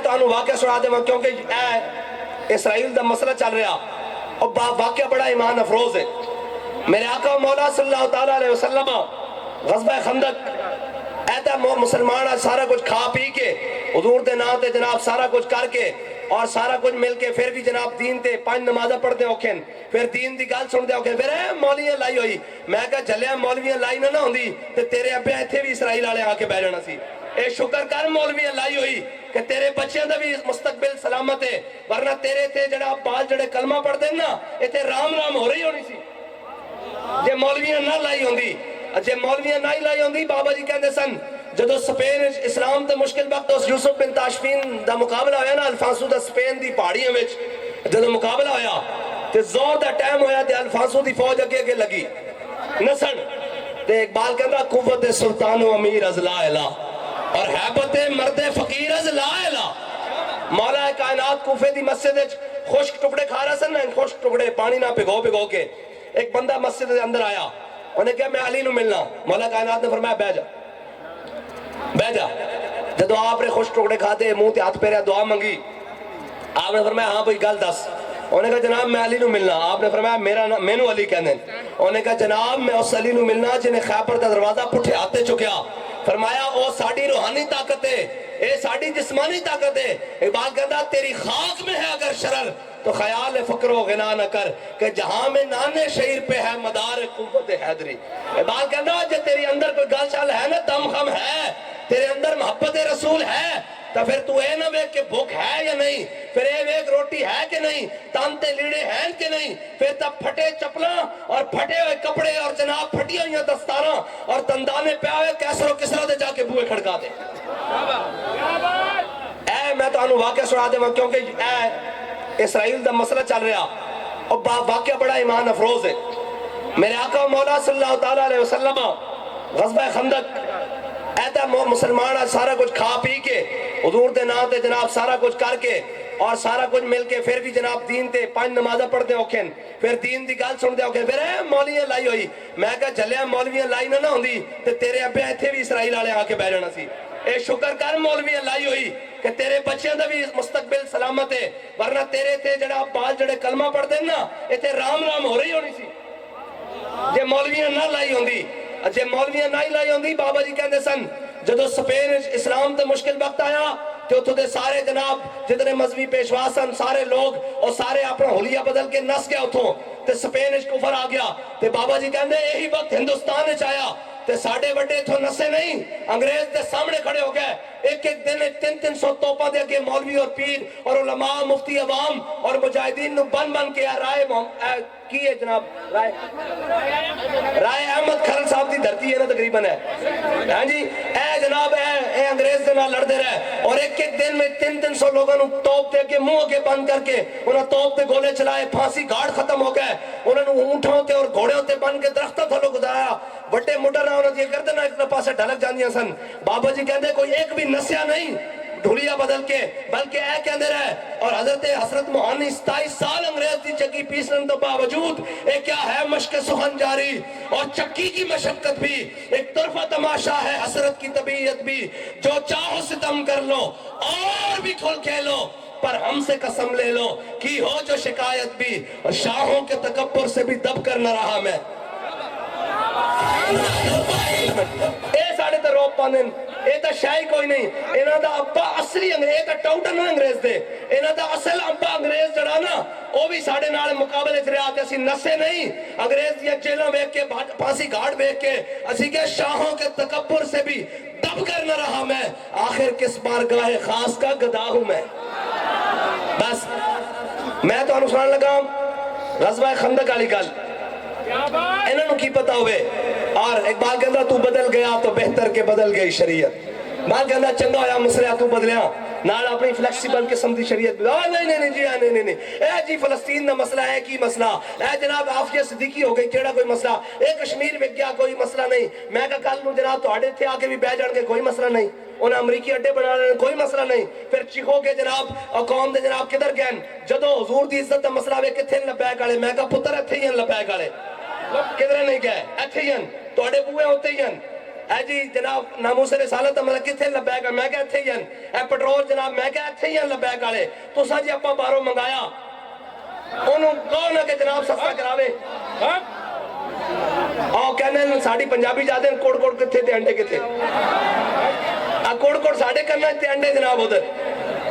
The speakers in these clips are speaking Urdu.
تو واقعہ سنا دے کیونکہ اسرائیل دا مسئلہ چل رہا اور واقعہ بڑا ایمان افروز ہے. میرے آقا مولا صلی اللہ تعالیٰ علیہ وسلم غزوہ خندق ایتا مسلمان سارا کچھ کھا پی کے حضور دے نام تے جناب سارا کچھ کر کے اور سارا کچھ مل کے پھر بھی جناب دین تے 5 نمازہ پڑھتے ہوکھن پھر دین دی گل سن دے ہوکھن پھر مولیاں لائی ہوئی. میں کہا جھلیا مولویاں لائی نہ ہوندی تے تیرے ابے ایتھے بھی اسرائیل والے آ کے بیٹھ جانا سی. اے شکر کر مولویاں لائی ہوئی کہ تیرے بچیاں دا بھی مستقبل سلامت ہے, ورنہ تیرے تے جڑا بال جڑے کلمہ پڑھ دیں نا ایتھے رام رام ہو رہی ہونی سی جے مولویاں نہ لائی ہوندی. جے مولویاں نہ لائی ہوندی بابا جی کہندے سن جدو سپین اسلام تے مشکل وقت اس یوسف بن تاشفین دا مقابلہ ہویا نا الفانسو دا سپین دی پہاڑیاں وچ جدو مقابلہ ہویا تے زور دا ٹائم ہویا تے الفانسو دی فوج اگے اگے لگی نسن تے اقبال کہندا قوت سلطان و امیر از لا الہ اور حیبت مرد فقیر از لا الہ. مولا کائنات کوفے دی مسجد وچ خشک ٹکڑے کھا رہا سن نا خشک ٹکڑے پانی نہ پگھو کے ایک بندہ مسجد دے اندر آیا انہیں کہا میں علی نو ملنا. مولا کائنات نے فرمایا بیٹھ جا. جدو آپ نے خوش ٹکڑے کھاتے منہ تے ہاتھ پھیریا دعا منگی آپ نے فرمایا ہاں بھئی گل دس. انہوں نے کہا جناب میں علی نو ملنا. آپ نے فرمایا مینو علی کہنے. انہوں نے کہا جناب میں اس علی نو ملنا جنہیں خیبر دا دروازہ پٹھے آتے چکیا. فرمایا او ساڑی روحانی طاقت ہے اے ساڑی جسمانی طاقت ہے. اقبال کہتا تیری خاک میں ہے اگر شرر تو خیال فکر و غنا نہ کر کہ جہاں میں نانے شعیر پہ ہے مدار قوت حیدری. اقبال کہتا جب تیری اندر کوئی گل چال ہے نا دم خم ہے تیرے اندر محبت رسول ہے تو پھر تو اے نہ ویک کہ بھوک ہے یا نہیں, پھر اے ویک روٹی ہے کہ نہیں, تانتے لیڑے ہیں کہ نہیں, پھر تب پھٹے چپلاں اور پھٹے ہوئے کپڑے اور جناب پھٹی ہوئی دستاراں اور دندانے پہ آئے کیسر و کسرا دے جا کے بوئے کھڑکا دے. اے میں تو واقعہ سنا دے کیونکہ اے اسرائیل دا مسئلہ چل رہا اور واقعہ بڑا ایمان افروز ہے. میرے آقا مولا صلی اللہ تعالیٰ علیہ وسلم غزوہ خندق ایتا مسلمان سارا کچھ کھا پی کے حضور دے نام تے جناب سارا کچھ کر کے اور سارا کچھ مل کے پھر بھی جناب دین تے 5 نمازہ پڑھتے ہوکھن پھر دین دی گل سن دے ہوکھن پھر مولیاں لائی ہوئی. میں کہا جھلیا مولویاں لائی نہ ہوندی تے تیرے ابے ایتھے بھی اسرائیل والے آ کے بیٹھ جانا سی. اے شکر کر مولویاں لائی ہوئی کہ تیرے بچیاں دا بھی مستقبل سلامت ہے, ورنہ تیرے تے جڑا بال جڑے کلمہ پڑھ دیں نا ایتھے رام رام ہو رہی ہونی سی جے مولویاں نہ لائی ہوندی. جے مولویاں نہ لائی ہوندی بابا جی کہندے سن جدو سپین اسلام تے مشکل وقت آیا تے اتھوں دے سارے جناب جتنے مذہبی پیشوا سن سارے لوگ اور سارے اپنا حلیہ بدل کے نس گیا اتھوں تے سپین کفر آ گیا. تے بابا جی کہندے یہی وقت ہندوستان وچ آیا تے ساڑھے بڑے تھو نسے نہیں انگریز دے سامنے کھڑے ہو گئے. ایک ایک دن 300 توپا دے کے مولوی اور پیر اور علماء مفتی عوام اور مجاہدین نو بن کے رائے کی ہے جناب رائے احمد کھرل صاحب دی دھرتی ہے نا تقریباً ہے ہاں جی اے جناب اے انگریز دے نال لڑتے رہے اور ایک ایک دن میں 300 لوگوں نو توپ دے کے منہ کے بند کر کے انہاں توپ دے گولے چلائے. پھانسی گھاٹ ختم ہو گئے. انہوں نے اونٹوں تے اور گھوڑیوں تے بن کے درختوں تھلوں گزارا. بڑے مڈر نہ انہوں نے یہ کرتے نا ایک پاسے ڈھلک جاندیاں سن. بابا جی کہندے کوئی ایک بھی نسیا نہیں ڈھولیا بدل کے بلکہ اے کہندے رہے. اور حضرت موہانی 27 سال انگریز دی چکی پیسن تو باوجود اے کیا ہے مشق سخن جاری اور چکی کی مشقت بھی ایک طرفہ تماشا ہے حسرت کی طبیعت بھی. جو چاہو ستم کر لو اور بھی کھل کھیلو پر ہم سے قسم لے لو کی ہو جو شکایت بھی اور شاہوں کے تکبر سے بھی دب کر نہ رہا میں. اے ساڑھے تے روپ پاندن اے تا شاہی کوئی نہیں. انہاں دا ابا اصلی انگریز تا ٹاؤٹن نہ انگریز دے. انہاں دا اصل ابا انگریز جڑا نا او بھی ساڑھے نال مقابلے چ رہا تے اسی نسے نہیں. انگریز دیا جیلاں ویکھ کے پھانسی گھاٹ ویکھ کے اسی کے شاہوں کے تکبر سے بھی دب کر نہ رہا میں. آخر کس بارگاہ خاص کا گدا ہوں میں. بس میں تو سنان لگا غزوہ خندق والی گل انہوں نے کی پتا ہوئے. اور اقبال کہتا تو بدل گیا تو بہتر کے بدل گئی شریعت. بات کہتا چنگا ہویا مسئلہ تو بدلیا نال اپنی فلیکسیبل قسم دی شریعت بھی. نہیں جی نہیں اے جی فلسطین دا مسئلہ ہے کی مسئلہ اے جناب عافیہ صدیقی ہو گئی کیڑا کوئی مسئلہ اے کشمیر وچ گیا کوئی مسئلہ نہیں. میں کہا کل نو جناب تواڈے تھے آ کے بھی بیٹھ جان کے کوئی مسئلہ نہیں. انہیں امریکی اڈے بنا لینے کوئی مسئلہ نہیں. پھر چیخو کے جناب قوم دے جناب کدھر گئے جدو حضور دی عزت دا مسئلہ وے کتھے لبیک والے. میں کہا پتر اتھے ہی ہیں لبیک والے کدھر نہیں گئے اتھے ہی ہیں تواڈے بوئے ہوتے ہی ہیں اے جی جناب ناموس رسالت مطلب کتنے لبیک ہے؟ میں کہا اتھے ہی ہیں. اے پٹرول جناب میں کہا اتھے ہی ہیں لبیک والے. تو سا جی اپا باروں منگایا انہوں کون ہے کہ جناب سستا کراوے. آؤ کہنے ساڑی پنجابی جاتے ہیں کوڑ کوڑ کتھے تھے انڈے کتھے کوڑ کوڑ ساڑے کرنا تھے انڈے جناب ادھر.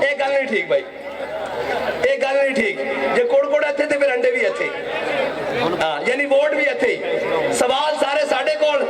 ایک گل نہیں ٹھیک بھائی, ایک گل نہیں ٹھیک. جو کوڑ کوڑ اتھے تھے پھر انڈے بھی اتھے, یعنی ووٹ بھی اتھے. سوال سارے ساڑے کول,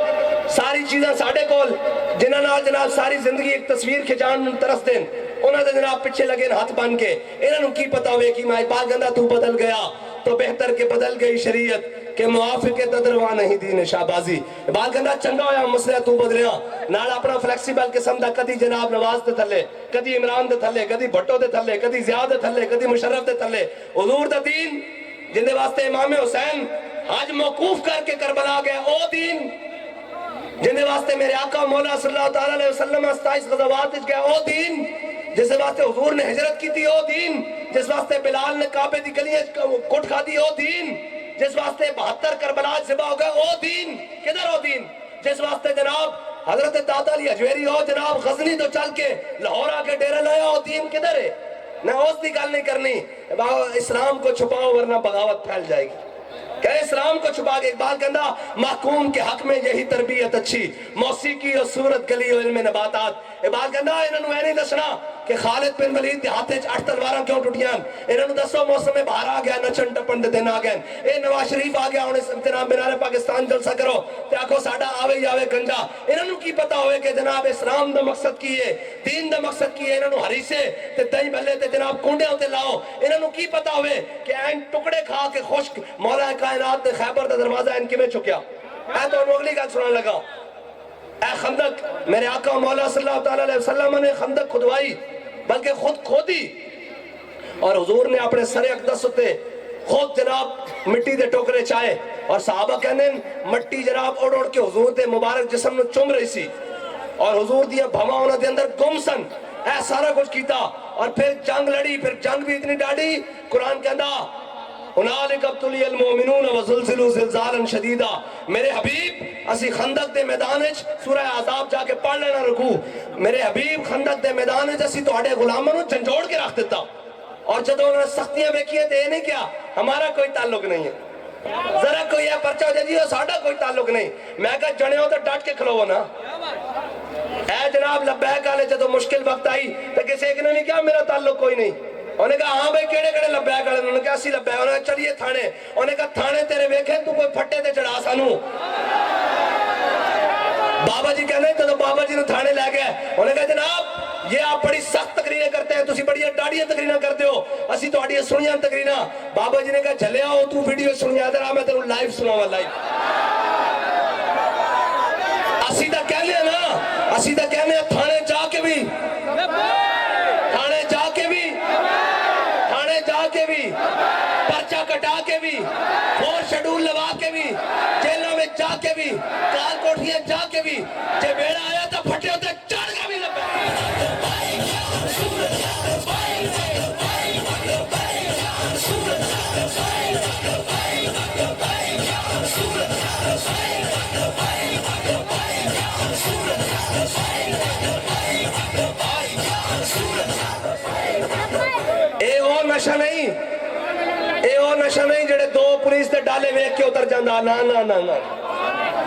ساری چیزاں ساڑے کول, جنہاں نال جناب ساری زندگی ایک تصویر کھچان ترس دیں. انہاں دے جناب پچھے لگے ہاتھ بن کے. انہاں نوں کی پتا ہوئے کہ میں اقبال کہندا تو بدل گیا تو بہتر کہ بدل گئی شریعت کہ موافق تدروا نہیں دین شہبازی. اقبال کہندا چنگا ہویا مسئلہ تو بدلیا نال اپنا فلیکسیبل قسم دا کدی جناب نواز دے تھلے, کدی عمران دے تھلے, کدی بھٹو دے تھلے, کدی ضیاء دے تھلے, کدی مشرف دے تھلے. حضور دا دین جن دے واسطے امام حسین حج موقوف کر کے کربلا گئے او دین, جن دے واسطے میرے آقا مولا صلی اللہ علیہ وسلم 27 غزوات گئے او دین, جس واسطے حضور نے ہجرت کی تھی او دین, جس واسطے بلال نے کعبے دی گلیاں کٹ کھا دی او دین, جس واسطے 72 کربلا ذبح ہو گئے او دین. کدھر او دین جس واسطے جناب حضرت دادا علی حجویری ہو جناب غزنی تو چل کے لاہور آ کے ڈیرہ لایا, او دین کدھر ہے؟ نہ اس دی گل نہیں کرنی. اسلام کو چھپاؤ ورنہ بغاوت پھیل جائے گی. کہ اسلام کو چھپا کے اقبال کہندا محکوم کے حق میں یہی تربیت اچھی, موسیقی اور صورت گلی اور علم نباتات. اقبال کہندا انہاں نوں اے نہیں دسنا کہ خالد بن ولید دے ہاتھ وچ 8 تلواراں کیوں ٹٹیاں. انہاں نوں دسو موسم بہار آ گیا, نچن ٹپن دے دن آ گئے. اے نواز شریف آ گیا, ہن جناب مینار پاکستان جلسہ کرو تے آکھو ساڈا آوے ہی آوے گنجا. انہاں نوں کی پتہ ہوئے کہ جناب اسلام دا مقصد کی ہے, دین دا مقصد کی ہے. انہاں نوں ہریسے تے دہی بھلے تے جناب کنڈیاں تے لاؤ. انہاں نوں کی پتہ ہوئے کہ این ٹکڑے کھا کے خشک مولا کائنات نے خیبر دا دروازہ ان کیویں چکیا. اے تو اگلی گل سنن لگا. اے خندق میرے آقا مولا صلی اللہ علیہ وسلم نے خندق کھدوائی, بلکہ خود کھودی, اور حضور نے اپنے سر اقدس تے خود جناب مٹی دے ٹوکرے چائے, اور صحابہ کہنے مٹی جناب اڑ اڑ کے حضور دے مبارک جسم نو چوم رہی سی, اور حضور دیا بھما انہاں دے اندر گم سن. اے سارا کچھ کیتا, اور پھر جنگ لڑی. پھر جنگ بھی اتنی ڈاڑی, قرآن کہندا هنالک ابتلی المؤمنون وزلزلوا زلزالا شدیدا. میرے حبیب اسی خندق دے میدان وچ سورہ احزاب جا کے پڑھ لینا رکو. میرے حبیب خندق دے میدان وچ اسی تواڈے غلاماں نوں جھنجھوڑ کے رکھ دیتا, اور جدوں انہوں نے سختیاں ویکھیاں تے نہیں کیا ہمارا کوئی تعلق نہیں ہے, ذرا کوئی ہے پرچہ دے دیو ساڈا کوئی تعلق نہیں. میں کہا جنیو تو ڈٹ کے کھلو نا. اے جناب لبیک والے جدوں مشکل وقت آئی تو کسی ایک نے نہیں کہا میرا تعلق کوئی نہیں. انہوں نے کہا ہاں بھائی کیڑے کیڑے لبیک والے, انہوں نے کہا اسی لبیک. انہوں نے کہا چلیے تھانے. انہوں نے کہا تھانے تیرے ویکھے تو کوئی پھٹے تے چڑھا سانو. بابا جی کہنے تو بابا جی نے تھانے لے گئے. انہوں نے کہا جناب یہ آپ بڑی سخت تقریریں کرتے ہیں, تسی بڑی ڈاڑیاں تقریریں کرتے ہو, اسی تو آڑیاں سنیاں تقریریں. بابا جی نے کہا چلے آؤ تو ویڈیو سنیا ادھر آ, میں تیروں لائیو سناواں لائیو. اسی دا کہنے ہیں نا, اسی دا کہنے ہیں تھانے جا کے بھی, تھانے جا کے بھی, تھانے جا کے بھی, پرچہ کٹا کے بھی, فور شیڈول لوا کے بھی, جیلوں میں جا کے بھی, کال کوٹھیاں جا کے بھی, جے بیڑا آیا تو پھٹے ہوتے چڑھ گا بھی لبا. اے او نشہ نہیں, اے او نشہ نہیں جڑے دو پولیس دے ڈالے ویکھ کے اتر جاندا. نا نا نا نا,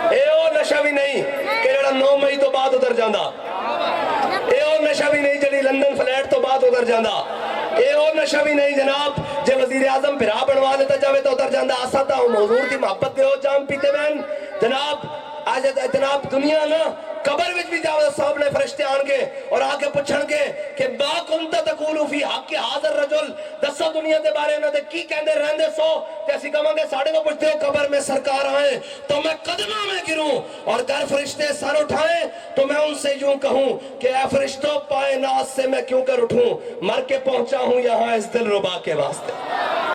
اے او نشہ بھی نہیں کہ جڑا 9 مئی تو بعد اتر جاندا. اے او نشہ بھی نہیں جڑی لندن فلیٹ تو بعد اتر جاندا. اے او نشہ بھی نہیں جناب جے وزیر اعظم بھرا بنوا لیتا جاوے تو اتر جاندا. اسا تا حضور دی محبت دے او جام پیتے بہن جناب. آج جناب دنیا نا قبر وچ بھی جاوے صاحب نے فرشتے آن گے اور آ کے پوچھن گے کہ ما کنت تقول فی حق حاضر رجل, دسو دنیا دے بارے انہاں دے کی کہندے رہندے سو, تے اسی کہاں گے ساڈے کو پوچھتے ہو قبر میں سرکار آئے تو میں قدموں میں گروں, اور گر فرشتے سر اٹھائیں تو میں ان سے یوں کہوں کہ اے فرشتوں پائے ناز سے میں کیوں کر اٹھوں, مر کے پہنچا ہوں یہاں اس دل ربا کے واسطے.